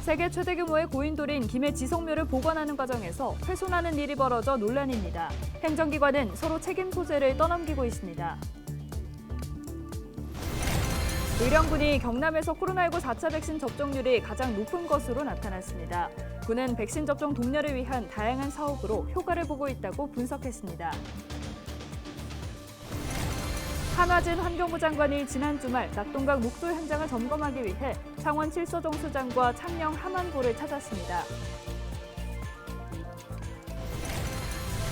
세계 최대 규모의 고인돌인 김해 지성묘를 복원하는 과정에서 훼손하는 일이 벌어져 논란입니다. 행정기관은 서로 책임 소재를 떠넘기고 있습니다. 의령군이 경남에서 코로나19 4차 백신 접종률이 가장 높은 것으로 나타났습니다. 군은 백신 접종 독려를 위한 다양한 사업으로 효과를 보고 있다고 분석했습니다. 한화진 환경부 장관이 지난 주말 낙동강 목조 현장을 점검하기 위해 창원 칠서정수장과 창녕 함안고를 찾았습니다.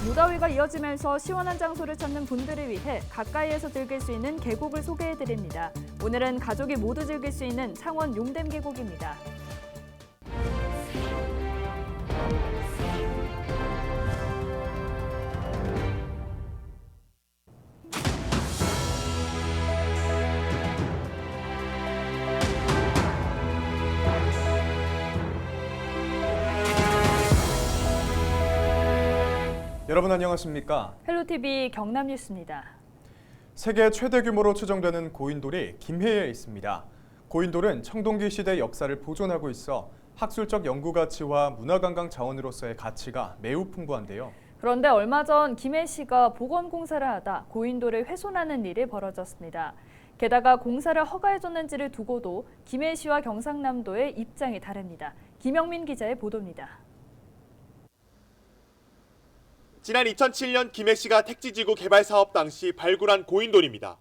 무더위가 이어지면서 시원한 장소를 찾는 분들을 위해 가까이에서 즐길 수 있는 계곡을 소개해드립니다. 오늘은 가족이 모두 즐길 수 있는 창원 용댐 계곡입니다. 여러분 안녕하십니까? 헬로티비 경남뉴스입니다. 세계 최대 규모로 추정되는 고인돌이 김해에 있습니다. 고인돌은 청동기 시대 역사를 보존하고 있어 학술적 연구 가치와 문화관광 자원으로서의 가치가 매우 풍부한데요. 그런데 얼마 전 김해시가 복원 공사를 하다 고인돌을 훼손하는 일이 벌어졌습니다. 게다가 공사를 허가해줬는지를 두고도 김해시와 경상남도의 입장이 다릅니다. 김영민 기자의 보도입니다. 지난 2007년 김해시가 택지지구 개발 사업 당시 발굴한 고인돌입니다.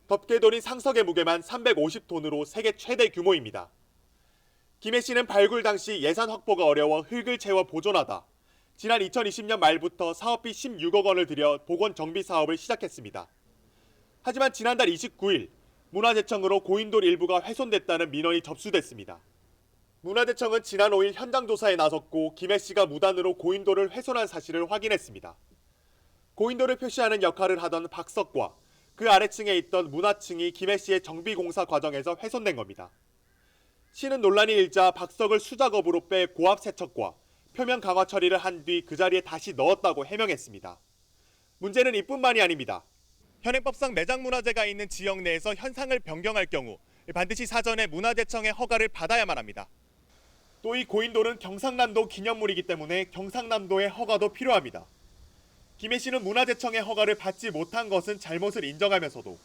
덮개 돌인 상석의 무게만 350톤으로 세계 최대 규모입니다. 김해시는 발굴 당시 예산 확보가 어려워 흙을 채워 보존하다 지난 2020년 말부터 사업비 16억 원을 들여 복원 정비 사업을 시작했습니다. 하지만 지난달 29일 문화재청으로 고인돌 일부가 훼손됐다는 민원이 접수됐습니다. 문화재청은 지난 5일 현장 조사에 나섰고 김해시가 무단으로 고인돌을 훼손한 사실을 확인했습니다. 고인돌을 표시하는 역할을 하던 박석과 그 아래층에 있던 문화층이 김해시의 정비공사 과정에서 훼손된 겁니다. 시는 논란이 일자 박석을 수작업으로 빼 고압 세척과 표면 강화 처리를 한 뒤 그 자리에 다시 넣었다고 해명했습니다. 문제는 이뿐만이 아닙니다. 현행법상 매장문화재가 있는 지역 내에서 현상을 변경할 경우 반드시 사전에 문화재청의 허가를 받아야만 합니다. 또 이 고인돌은 경상남도 기념물이기 때문에 경상남도의 허가도 필요합니다. 김해시는 문화재청의 허가를 받지 못한 것은 잘못을 인정하면서도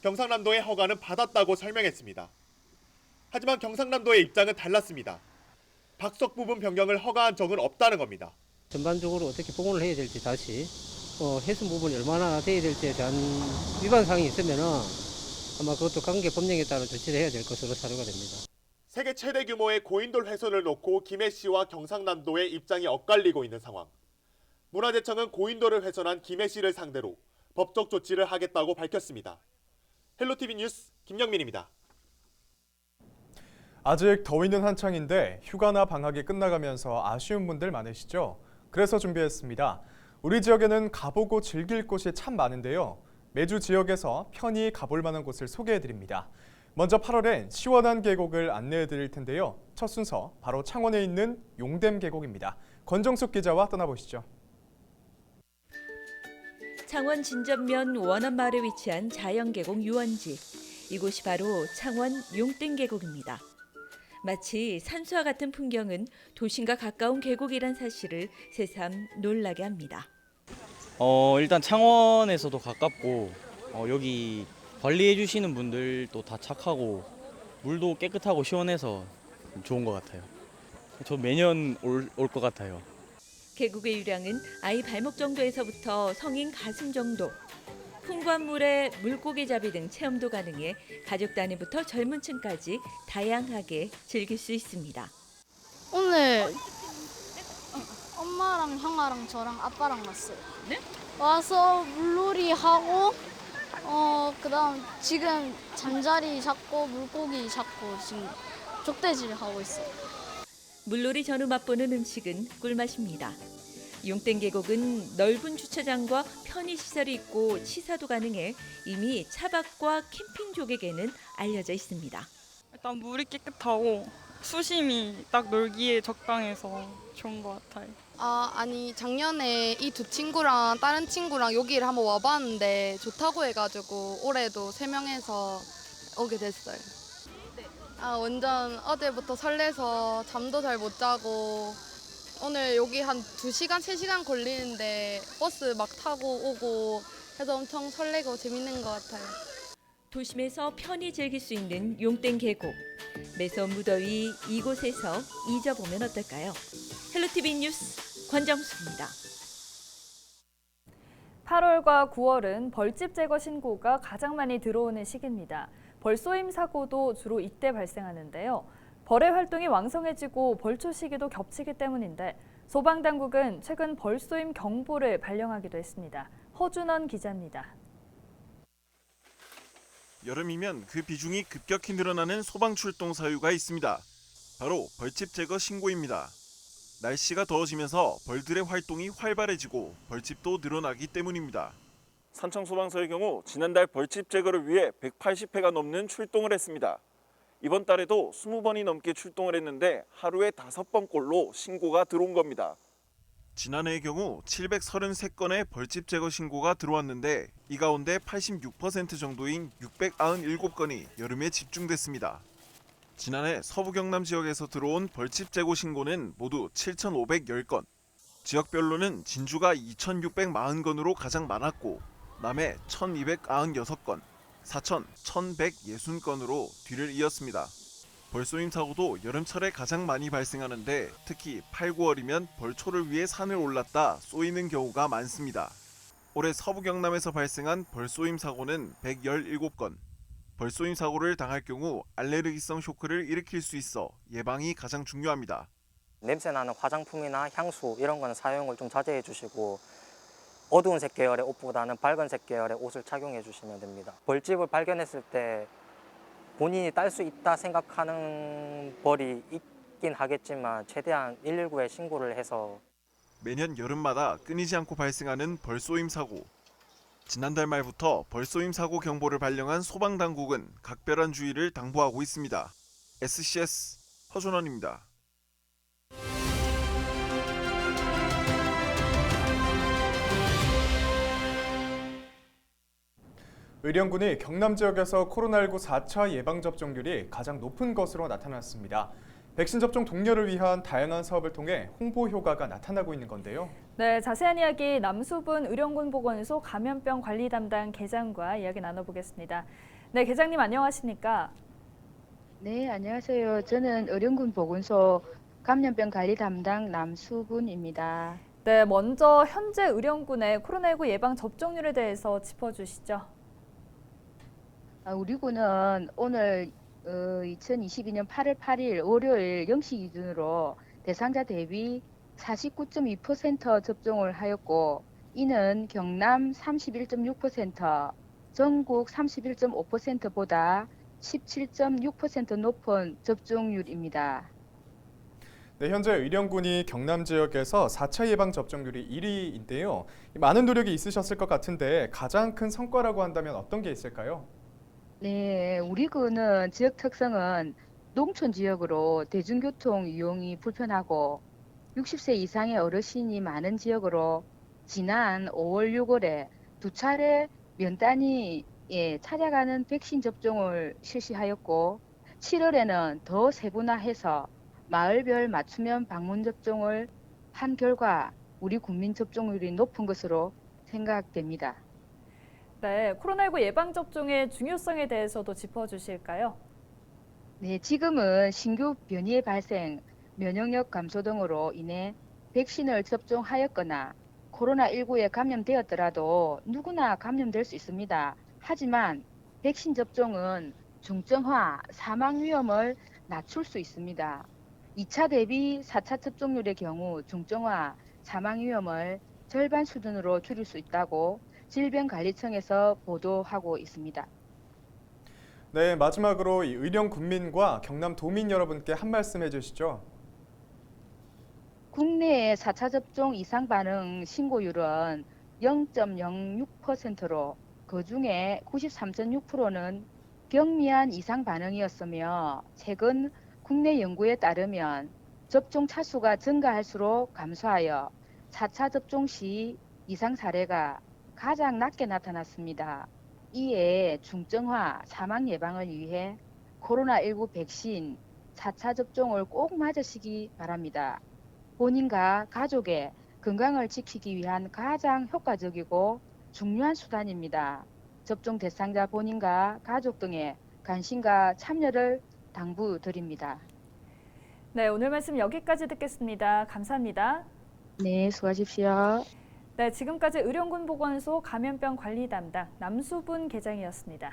경상남도의 허가는 받았다고 설명했습니다. 하지만 경상남도의 입장은 달랐습니다. 박석 부분 변경을 허가한 적은 없다는 겁니다. 전반적으로 어떻게 복원을 해야 될지 다시 훼손 부분이 얼마나 돼야 될지에 대한 위반 사항이 있으면 아마 그것도 관계 법령에 따른 조치를 해야 될 것으로 사료가 됩니다. 세계 최대 규모의 고인돌 훼손을 놓고 김해시와 경상남도의 입장이 엇갈리고 있는 상황. 문화재청은 고인돌을 훼손한 김해시를 상대로 법적 조치를 하겠다고 밝혔습니다. 헬로티비 뉴스 김영민입니다. 아직 더위는 한창인데 휴가나 방학이 끝나가면서 아쉬운 분들 많으시죠? 그래서 준비했습니다. 우리 지역에는 가보고 즐길 곳이 참 많은데요. 매주 지역에서 편히 가볼 만한 곳을 소개해드립니다. 먼저 8월엔 시원한 계곡을 안내해드릴 텐데요. 첫 순서 바로 창원에 있는 용댐 계곡입니다. 권정숙 기자와 떠나보시죠. 창원 진전면 원암마을에 위치한 자연계곡 유원지. 이곳이 바로 창원 용댐 계곡입니다. 마치 산수와 같은 풍경은 도심과 가까운 계곡이란 사실을 새삼 놀라게 합니다. 일단 창원에서도 가깝고 여기 관리해 주시는 분들도 다 착하고 물도 깨끗하고 시원해서 좋은 것 같아요. 저 매년 올 것 같아요. 계곡의 유량은 아이 발목 정도에서부터 성인 가슴 정도. 풍부한 물에 물고기 잡이 등 체험도 가능해 가족 단위부터 젊은 층까지 다양하게 즐길 수 있습니다. 오늘 엄마랑 형아랑 저랑 아빠랑 왔어요. 네? 와서 물놀이 하고 그다음 지금 잠자리 잡고 물고기 잡고 지금 족대질 하고 있어요. 물놀이 전후 맛보는 음식은 꿀맛입니다. 용댐 계곡은 넓은 주차장과 편의시설이 있고 치사도 가능해 이미 차박과 캠핑 족에게는 알려져 있습니다. 일단 물이 깨끗하고 수심이 딱 놀기에 적당해서 좋은 것 같아요. 아니 작년에 이 두 친구랑 다른 친구랑 여기를 한번 와봤는데 좋다고 해가지고 올해도 3명에서 오게 됐어요. 완전 어제부터 설레서 잠도 잘 못 자고 오늘 여기 한 2시간, 3시간 걸리는데 버스 막 타고 오고 해서 엄청 설레고 재밌는 것 같아요. 도심에서 편히 즐길 수 있는 용땡 계곡. 매서운 무더위 이곳에서 잊어보면 어떨까요? 헬로티비 뉴스 권정수입니다. 8월과 9월은 벌집 제거 신고가 가장 많이 들어오는 시기입니다. 벌쏘임 사고도 주로 이때 발생하는데요. 벌의 활동이 왕성해지고 벌초 시기도 겹치기 때문인데 소방당국은 최근 벌쏘임 경보를 발령하기도 했습니다. 허준원 기자입니다. 여름이면 그 비중이 급격히 늘어나는 소방 출동 사유가 있습니다. 바로 벌집 제거 신고입니다. 날씨가 더워지면서 벌들의 활동이 활발해지고 벌집도 늘어나기 때문입니다. 산청소방서의 경우 지난달 벌집 제거를 위해 180회가 넘는 출동을 했습니다. 이번 달에도 20번이 넘게 출동을 했는데 하루에 5번꼴로 신고가 들어온 겁니다. 지난해의 경우 733건의 벌집 제거 신고가 들어왔는데 이 가운데 86% 정도인 697건이 여름에 집중됐습니다. 지난해 서부 경남 지역에서 들어온 벌집 제거 신고는 모두 7,510건. 지역별로는 진주가 2,640건으로 가장 많았고 남해 1,296건, 사천 1,160건으로 뒤를 이었습니다. 벌쏘임 사고도 여름철에 가장 많이 발생하는데 특히 8, 9월이면 벌초를 위해 산을 올랐다 쏘이는 경우가 많습니다. 올해 서부 경남에서 발생한 벌쏘임 사고는 117건. 벌쏘임 사고를 당할 경우 알레르기성 쇼크를 일으킬 수 있어 예방이 가장 중요합니다. 냄새나는 화장품이나 향수 이런 거는 사용을 좀 자제해 주시고 어두운 색 계열의 옷보다는 밝은 색 계열의 옷을 착용해 주시면 됩니다. 벌집을 발견했을 때 본인이 딸 수 있다 생각하는 벌이 있긴 하겠지만 최대한 119에 신고를 해서 매년 여름마다 끊이지 않고 발생하는 벌쏘임 사고. 지난달 말부터 벌쏘임 사고 경보를 발령한 소방당국은 각별한 주의를 당부하고 있습니다. SCS 허준원입니다. 의령군이 경남 지역에서 코로나19 4차 예방접종률이 가장 높은 것으로 나타났습니다. 백신 접종 독려를 위한 다양한 사업을 통해 홍보 효과가 나타나고 있는 건데요. 네, 자세한 이야기 남수분 의령군 보건소 감염병 관리 담당 계장과 이야기 나눠보겠습니다. 네, 계장님 안녕하십니까? 네, 안녕하세요. 저는 의령군 보건소 감염병 관리 담당 남수분입니다. 네, 먼저 현재 의령군의 코로나19 예방 접종률에 대해서 짚어주시죠. 우리 군은 오늘 2022년 8월 8일 월요일 0시 기준으로 대상자 대비 49.2% 접종을 하였고 이는 경남 31.6%, 전국 31.5%보다 17.6% 높은 접종률입니다. 네, 현재 의령군이 경남 지역에서 4차 예방 접종률이 1위인데요. 많은 노력이 있으셨을 것 같은데 가장 큰 성과라고 한다면 어떤 게 있을까요? 네, 우리 군은 지역 특성은 농촌 지역으로 대중교통 이용이 불편하고 60세 이상의 어르신이 많은 지역으로 지난 5월, 6월에 2차례 면 단위에 찾아가는 백신 접종을 실시하였고 7월에는 더 세분화해서 마을별 맞춤형 방문 접종을 한 결과 우리 국민 접종률이 높은 것으로 생각됩니다. 네, 코로나19 예방접종의 중요성에 대해서도 짚어주실까요? 네, 지금은 신규 변이의 발생, 면역력 감소 등으로 인해 백신을 접종하였거나 코로나19에 감염되었더라도 누구나 감염될 수 있습니다. 하지만 백신 접종은 중증화, 사망 위험을 낮출 수 있습니다. 2차 대비 4차 접종률의 경우 중증화, 사망 위험을 절반 수준으로 줄일 수 있다고 질병관리청에서 보도하고 있습니다. 네, 마지막으로 이 의령 군민과 경남 도민 여러분께 한 말씀 해주시죠. 국내의 4차 접종 이상 반응 신고율은 0.06%로 그중에 93.6%는 경미한 이상 반응이었으며 최근 국내 연구에 따르면 접종 차수가 증가할수록 감소하여 4차 접종 시 이상 사례가 가장 낮게 나타났습니다. 이에 중증화, 사망 예방을 위해 코로나19 백신 4차 접종을 꼭 맞으시기 바랍니다. 본인과 가족의 건강을 지키기 위한 가장 효과적이고 중요한 수단입니다. 접종 대상자 본인과 가족 등의 관심과 참여를 당부드립니다. 네, 오늘 말씀 여기까지 듣겠습니다. 감사합니다. 네, 수고하십시오. 네, 지금까지 의료군보건소 감염병 관리 담당 남수분 계장이었습니다.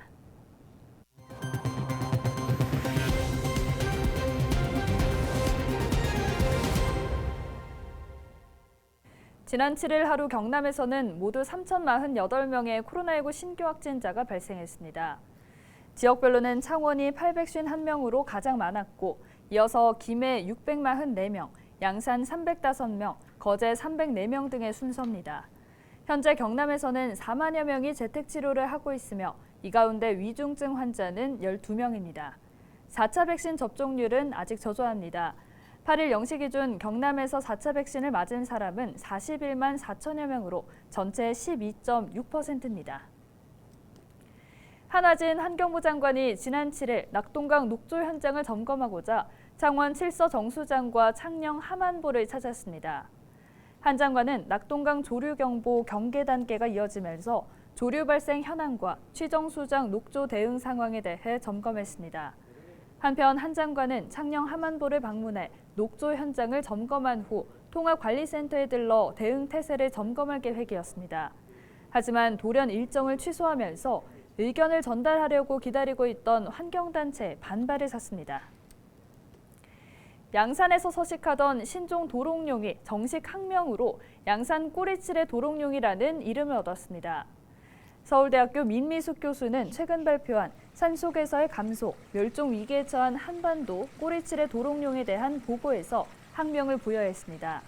지난 7일 하루 경남에서는 모두 3,048명의 코로나19 신규 확진자가 발생했습니다. 지역별로는 창원이 851명으로 가장 많았고 이어서 김해 644명, 양산 305명, 거제 304명 등의 순서입니다. 현재 경남에서는 4만여 명이 재택치료를 하고 있으며 이 가운데 위중증 환자는 12명입니다. 4차 백신 접종률은 아직 저조합니다. 8일 0시 기준 경남에서 4차 백신을 맞은 사람은 41만 4천여 명으로 전체의 12.6%입니다. 한화진 환경부 장관이 지난 7일 낙동강 녹조 현장을 점검하고자 창원 칠서 정수장과 창녕 함안보를 찾았습니다. 한 장관은 낙동강 조류경보 경계 단계가 이어지면서 조류 발생 현황과 취정수장 녹조 대응 상황에 대해 점검했습니다. 한편 한 장관은 창녕 함안보를 방문해 녹조 현장을 점검한 후 통합관리센터에 들러 대응 태세를 점검할 계획이었습니다. 하지만 돌연 일정을 취소하면서 의견을 전달하려고 기다리고 있던 환경단체의 반발을 샀습니다. 양산에서 서식하던 신종 도롱뇽이 정식 학명으로 양산 꼬리치레 도롱뇽이라는 이름을 얻었습니다. 서울대학교 민미숙 교수는 최근 발표한 산속에서의 감소, 멸종 위기에 처한 한반도 꼬리치레 도롱뇽에 대한 보고에서 학명을 부여했습니다.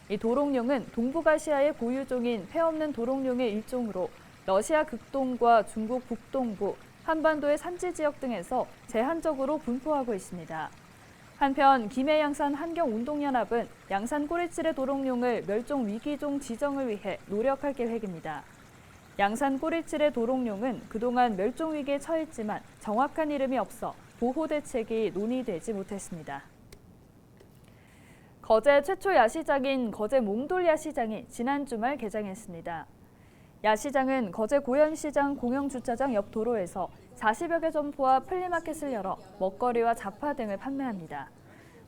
이 도롱뇽은 동북아시아의 고유종인 폐 없는 도롱뇽의 일종으로 러시아 극동과 중국 북동부, 한반도의 산지 지역 등에서 제한적으로 분포하고 있습니다. 한편 김해 양산 환경운동연합은 양산 꼬리치레 도롱뇽을 멸종 위기종 지정을 위해 노력할 계획입니다. 양산 꼬리치레 도롱뇽은 그동안 멸종 위기에 처했지만 정확한 이름이 없어 보호 대책이 논의되지 못했습니다. 거제 최초 야시장인 거제 몽돌 야시장이 지난 주말 개장했습니다. 야시장은 거제 고현시장 공영주차장 옆 도로에서 40여 개 점포와 플리마켓을 열어 먹거리와 잡화 등을 판매합니다.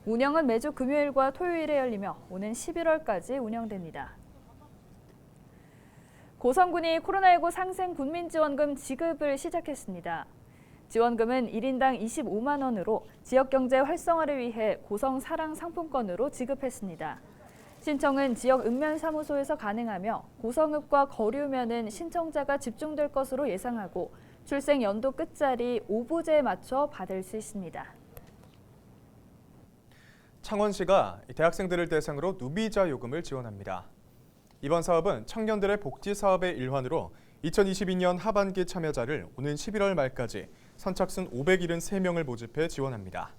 운영은 매주 금요일과 토요일에 열리며 오는 11월까지 운영됩니다. 고성군이 코로나19 상생 군민지원금 지급을 시작했습니다. 지원금은 1인당 25만 원으로 지역경제 활성화를 위해 고성 사랑 상품권으로 지급했습니다. 신청은 지역 읍면사무소에서 가능하며 고성읍과 거류면은 신청자가 집중될 것으로 예상하고 출생 연도 끝자리 5부제에 맞춰 받을 수 있습니다. 창원시가 대학생들을 대상으로 누비자 요금을 지원합니다. 이번 사업은 청년들의 복지 사업의 일환으로 2022년 하반기 참여자를 오는 11월 말까지 선착순 573명을 모집해 지원합니다.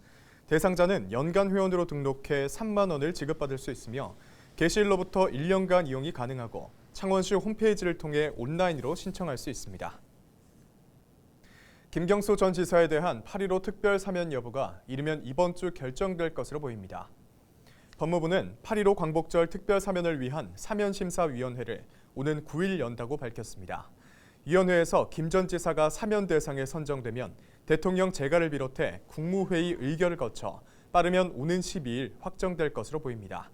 대상자는 연간 회원으로 등록해 3만 원을 지급받을 수 있으며 개시일로부터 1년간 이용이 가능하고 창원시 홈페이지를 통해 온라인으로 신청할 수 있습니다. 김경수 전 지사에 대한 8.15 특별 사면 여부가 이르면 이번 주 결정될 것으로 보입니다. 법무부는 8.15 광복절 특별 사면을 위한 사면심사위원회를 오는 9일 연다고 밝혔습니다. 위원회에서 김 전 지사가 사면 대상에 선정되면 대통령 재가를 비롯해 국무회의 의결을 거쳐 빠르면 오는 12일 확정될 것으로 보입니다.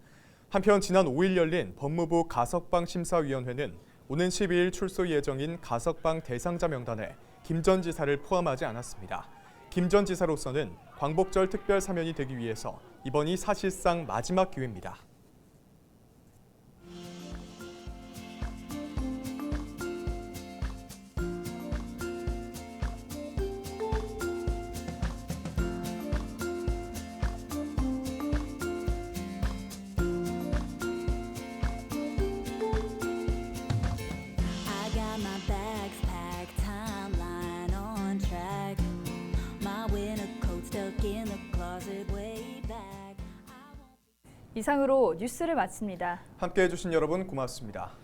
한편 지난 5일 열린 법무부 가석방 심사위원회는 오는 12일 출소 예정인 가석방 대상자 명단에 김 전 지사를 포함하지 않았습니다. 김 전 지사로서는 광복절 특별 사면이 되기 위해서 이번이 사실상 마지막 기회입니다. 이상으로 뉴스를 마칩니다. 함께해 주신 여러분 고맙습니다.